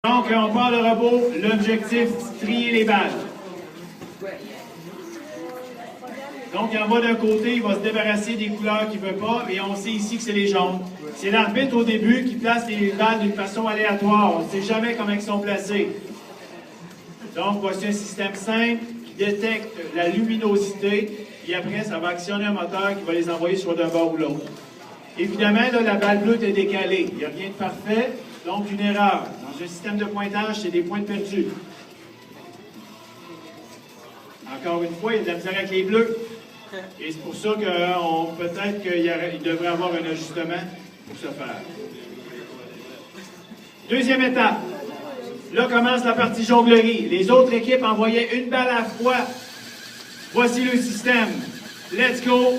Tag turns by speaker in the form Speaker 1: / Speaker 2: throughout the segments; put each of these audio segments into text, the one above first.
Speaker 1: Donc, on part le robot. L'objectif, trier les balles. Donc, il en va d'un côté, il va se débarrasser des couleurs qu'il ne veut pas, et on sait ici que c'est les jaunes. C'est l'arbitre au début qui place les balles d'une façon aléatoire. On ne sait jamais comment elles sont placées. Donc, voici un système simple qui détecte la luminosité, et après, ça va actionner un moteur qui va les envoyer soit d'un bord ou l'autre. Évidemment, là, la balle bleue est décalée. Il n'y a rien de parfait, donc une erreur. Dans un système de pointage, c'est des points perdus. Encore une fois, il y a de la misère avec les bleus. Et c'est pour ça que peut-être qu'il devrait y avoir un ajustement pour ce faire. Deuxième étape. Là commence la partie jonglerie. Les autres équipes envoyaient une balle à la fois. Voici le système. Let's go.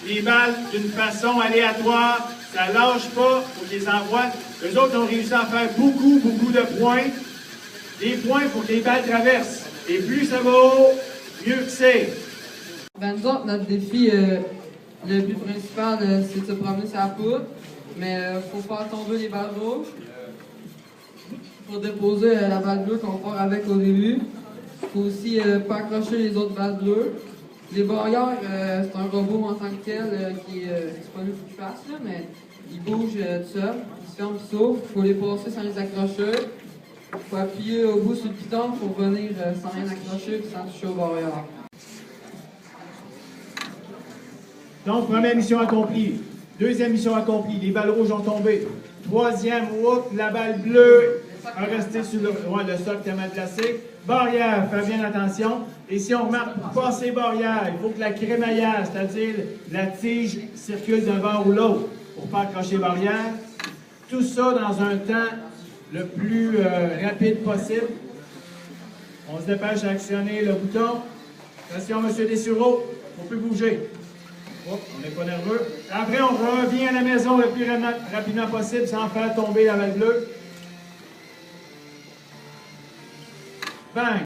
Speaker 1: Les balles d'une façon aléatoire. Ça lâche pas. Il faut qu'ils les envoient. Eux autres ont réussi à faire beaucoup de points. Des points pour que les balles traversent. Et plus ça va haut, mieux que c'est.
Speaker 2: Ben nous autres, notre défi, le but principal, c'est de se promener sur la poudre, mais faut faire tomber les balles rouges. Faut déposer la balle bleue qu'on part avec au début. Faut aussi pas accrocher les autres balles bleues. Les barrières, c'est un robot en tant que tel qui c'est pas lui qu'il fasse, là, mais il bouge tout seul, il se ferme, il s'ouvre. Faut les passer sans les accrocher. Faut appuyer au bout sur le piton pour venir sans rien accrocher et sans toucher aux barrières.
Speaker 1: Donc, première mission accomplie. Deuxième mission accomplie. Les balles rouges ont tombé. Troisième, whoop, la balle bleue a resté sur le socle tellement placé. Barrière, fais bien attention. Et si on remarque, pour passer barrière, il faut que la crémaillère, c'est-à-dire la tige, circule d'un bord ou l'autre pour ne pas accrocher barrière. Tout ça dans un temps le plus rapide possible. On se dépêche à actionner le bouton. Attention, M. Dessureau, il ne faut plus bouger. Oh, on n'est pas nerveux. Après, on revient à la maison le plus rapidement possible sans faire tomber la balle bleue. Bang!